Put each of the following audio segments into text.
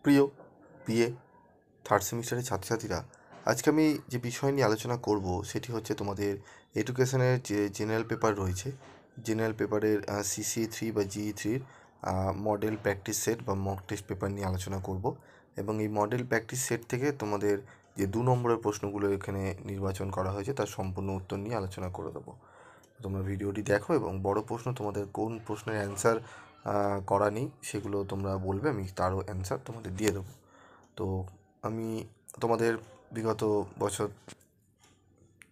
প্রিয় BA third সেমিস্টারের ছাত্রছাত্রীরা, আজকে আমি যে বিষয় নিয়ে আলোচনা করব সেটি হচ্ছে তোমাদের এডুকেশনের যে জেনারেল পেপার রয়েছে, জেনারেল পেপারের CC3 বা GE3-র মডেল প্র্যাকটিস সেট বা মক টেস্ট পেপার নিয়ে আলোচনা করব। এবং এই মডেল প্র্যাকটিস সেট থেকে তোমাদের যে 2 নম্বরের প্রশ্নগুলো এখানে নির্বাচন করা হয়েছে তার সম্পূর্ণ উত্তর নিয়ে আলোচনা করে দেবো। তোমরা ভিডিওটি দেখো এবং বড় প্রশ্ন তোমাদের কোন প্রশ্নের অ্যান্সার করা নেই সেগুলো তোমরা বলবে, আমি তারও অ্যান্সার তোমাদের দিয়ে দেবো। তো আমি তোমাদের বিগত বছর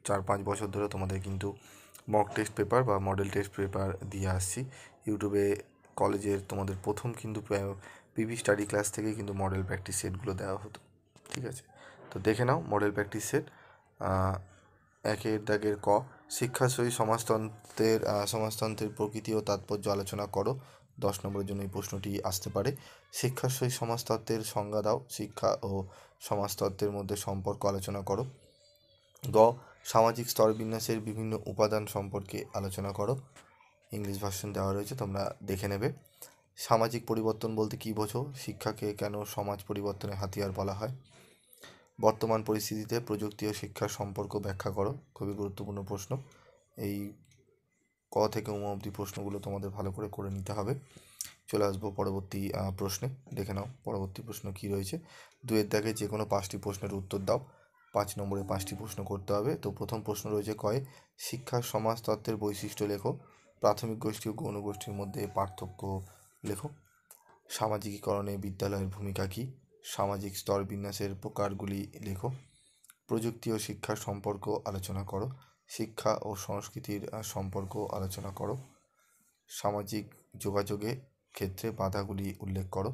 4-5 বছর ধরে তোমাদের কিন্তু মক টেস্ট পেপার বা মডেল টেস্ট পেপার দিয়ে আসছি ইউটিউবে। কলেজের তোমাদের প্রথম কিন্তু পিভি স্টাডি ক্লাস থেকেই কিন্তু মডেল প্র্যাকটিস সেটগুলো দেওয়া হতো। ঠিক আছে, তো দেখে নাও মডেল প্র্যাকটিস সেট। একের দাগের ক, শিক্ষার সহিত সমাজতন্ত্রের প্রকৃতি ও তাৎপর্য আলোচনা করো। 10 নম্বরের জন্য এই প্রশ্নটি আসতে পারে। শিক্ষার সহিত সমাজতত্ত্বের সংজ্ঞা দাও। শিক্ষা ও সমাজতত্ত্বের মধ্যে সম্পর্ক আলোচনা করো। গ, সামাজিক স্তরবিন্যাসের বিভিন্ন উপাদান সম্পর্কে আলোচনা করো। ইংলিশ ভার্সন দেওয়া রয়েছে, তোমরা দেখে নেবে। সামাজিক পরিবর্তন বলতে কী বোঝো? শিক্ষাকে কেন সমাজ পরিবর্তনের হাতিয়ার বলা হয়? বর্তমান পরিস্থিতিতে প্রযুক্তি ও শিক্ষার সম্পর্ক ব্যাখ্যা করো। খুবই গুরুত্বপূর্ণ প্রশ্ন। এই ক থেকে উম অবধি প্রশ্নগুলো তোমাদের ভালো করে করে নিতে হবে। চলে আসবো পরবর্তী প্রশ্নে। দেখে নাও পরবর্তী প্রশ্ন কী রয়েছে। 2-এর দাগে যে কোনো 5টি প্রশ্নের উত্তর দাও। 5 নম্বরে 5টি প্রশ্ন করতে হবে। তো প্রথম প্রশ্ন রয়েছে কয়ে, শিক্ষার সমাজতত্ত্বের বৈশিষ্ট্য লেখো। প্রাথমিক গোষ্ঠী ও গৌণ গোষ্ঠীর মধ্যে পার্থক্য লেখো। সামাজিকীকরণে বিদ্যালয়ের ভূমিকা কী? সামাজিক স্তরবিন্যাসের প্রকারগুলি লেখো। প্রযুক্তি ও শিক্ষার সম্পর্ক আলোচনা করো। শিক্ষা ও সংস্কৃতির সম্পর্ক আলোচনা করো। সামাজিক যোগাযোগে ক্ষেত্রে বাধাগুলি উল্লেখ করো।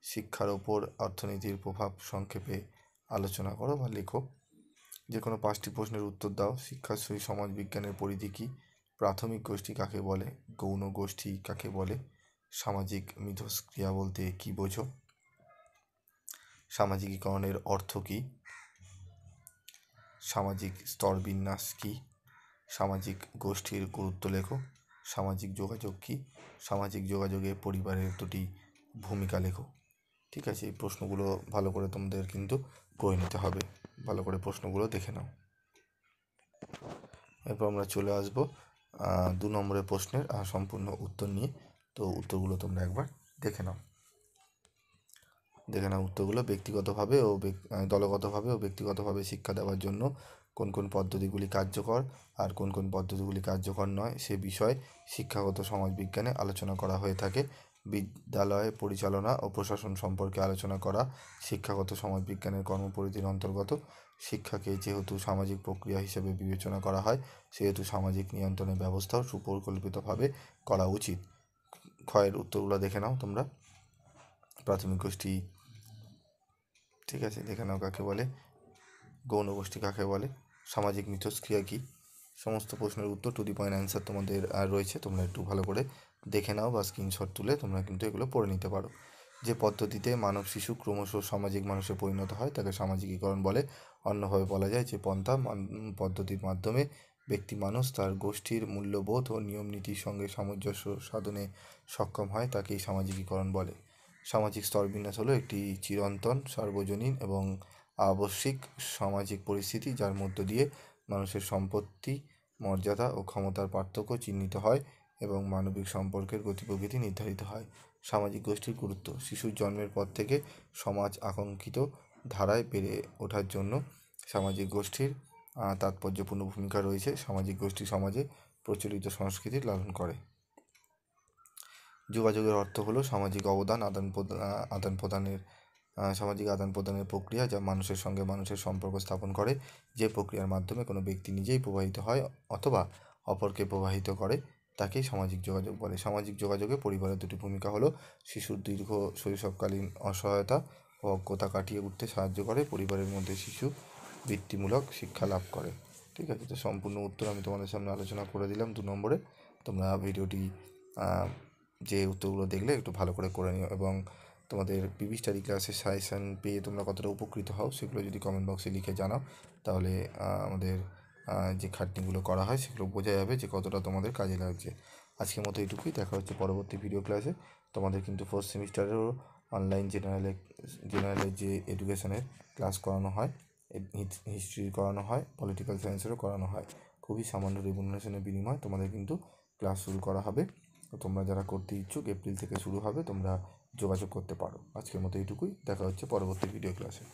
শিক্ষার ওপর অর্থনীতির প্রভাব সংক্ষেপে আলোচনা করো বা লেখো। যে কোনো 5টি প্রশ্নের উত্তর দাও। শিক্ষার সহিত সমাজবিজ্ঞানের পরিধি কী? প্রাথমিক গোষ্ঠী কাকে বলে? গৌণ গোষ্ঠী কাকে বলে? সামাজিক মিথস্ক্রিয়া বলতে কী বোঝো? সামাজিকীকরণের অর্থ কী? সামাজিক স্তরবিন্যাস কী? সামাজিক গোষ্ঠীর গুরুত্ব লেখো। সামাজিক যোগাযোগ কী? সামাজিক যোগাযোগে পরিবারের দুটি ভূমিকা লেখো। ঠিক আছে, এই প্রশ্নগুলো ভালো করে তোমাদের কিন্তু করে নিতে হবে। ভালো করে প্রশ্নগুলো দেখে নাও। এরপর আমরা চলে আসব 2 নম্বরের প্রশ্নের সম্পূর্ণ উত্তর নিয়ে। তো উত্তরগুলো তোমরা একবার দেখে নাও। উত্তরগুলো ব্যক্তিগতভাবে ও দলগতভাবে ও ব্যক্তিগতভাবে শিক্ষা দেওয়ার জন্য কোন কোন পদ্ধতিগুলি কার্যকর আর কোন কোন পদ্ধতিগুলি কার্যকর নয় সে বিষয়ে শিক্ষাগত সমাজবিজ্ঞানে আলোচনা করা হয়ে থাকে। বিদ্যালয় পরিচালনা ও প্রশাসন সম্পর্কে আলোচনা করা শিক্ষাগত সমাজবিজ্ঞানের কর্মপরিধির অন্তর্গত। শিক্ষাকে যেহেতু সামাজিক প্রক্রিয়া হিসেবে বিবেচনা করা হয়, সেহেতু সামাজিক নিয়ন্ত্রণের ব্যবস্থাও সুপরিকল্পিতভাবে করা উচিত। ক্ষয়ের উত্তরগুলো দেখে নাও তোমরা। প্রাথমিক গোষ্ঠী, ঠিক আছে, দেখে নাও কাকে বলে। গৌণ গোষ্ঠী কাকে বলে? সামাজিক মিথস্ক্রিয়া কী? সমস্ত প্রশ্নের উত্তর টু দি পয়েন্ট অ্যান্সার তোমাদের রয়েছে, তোমরা একটু ভালো করে দেখে নাও বা স্ক্রিনশট তুলে তোমরা কিন্তু এগুলো পড়ে নিতে পারো। যে পদ্ধতিতে মানব শিশু ক্রমশ সামাজিক মানুষে পরিণত হয় তাকে সামাজিকীকরণ বলে। অন্যভাবে বলা যায় যে পদ্ধতির মাধ্যমে ব্যক্তি মানুষ তার গোষ্ঠীর মূল্যবোধ ও নিয়ম নীতির সঙ্গে সামঞ্জস্য সাধনে সক্ষম হয় তাকেই সামাজিকীকরণ বলে। সামাজিক স্তরবিন্যাস হলো একটি চিরন্তন, সার্বজনীন এবং আবশ্যিক সামাজিক পরিস্থিতি যার মধ্য দিয়ে মানুষের সম্পত্তি, মর্যাদা ও ক্ষমতার পার্থক্য চিহ্নিত হয় এবং মানবিক সম্পর্কের গতি প্রকৃতি নির্ধারিত হয়। সামাজিক গোষ্ঠীর গুরুত্ব। শিশুর জন্মের পর থেকে সমাজ আকাঙ্ক্ষিত ধারায় বেড়ে ওঠার জন্য সামাজিক গোষ্ঠীর তাৎপর্যপূর্ণ ভূমিকা রয়েছে। সামাজিক গোষ্ঠী সমাজে প্রচলিত সংস্কৃতির লালন করে। যোগাযোগের অর্থ হলো সামাজিক অবদান আদান প্রদানের সামাজিক আদান প্রদানের প্রক্রিয়া যা মানুষের সঙ্গে মানুষের সম্পর্ক স্থাপন করে। যে প্রক্রিয়ার মাধ্যমে কোনো ব্যক্তি নিজেই প্রভাবিত হয় অথবা অপরকে প্রভাবিত করে তাকেই সামাজিক যোগাযোগ বলে। সামাজিক যোগাযোগে পরিবারের দুটি ভূমিকা হলো শিশুর দীর্ঘ শৈশবকালীন অসহায়তা ও অজ্ঞতা কাটিয়ে উঠতে সাহায্য করে। পরিবারের মধ্যে শিশু বৃত্তিমূলক শিক্ষা লাভ করে। ঠিক আছে, তো সম্পূর্ণ উত্তর আমি তোমাদের সামনে আলোচনা করে দিলাম 2 নম্বরে। তোমরা ভিডিওটি যে উত্তরগুলো দেখলে একটু ভালো করে করে নিও এবং তোমাদের পিভি স্টাডি ক্লাসের সাজেশান পেয়ে তোমরা কতটা উপকৃত হও সেগুলো যদি কমেন্ট বক্সে লিখে জানাও তাহলে আমাদের যে খাটনিগুলো করা হয় সেগুলো বোঝা যাবে যে কতটা তোমাদের কাজে লাগছে। আজকের মতো এইটুকুই, দেখা হচ্ছে পরবর্তী ভিডিও ক্লাসে। তোমাদের কিন্তু 4th সেমিস্টারেরও অনলাইন জেনারেলের যে এডুকেশনের ক্লাস করানো হয়, হিস্ট্রি করানো হয়, পলিটিক্যাল সায়েন্সেরও করানো হয়। খুবই সামান্য রেমুনারেশনের বিনিময়ে তোমাদের কিন্তু ক্লাস শুরু করা হবে। তো তোমরা যারা করতে ইচ্ছুক, এপ্রিল থেকে শুরু হবে, তোমরা যোগাযোগ করতে পারো। আজকের মতো এইটুকুই, দেখা হচ্ছে পরবর্তী ভিডিও ক্লাসে।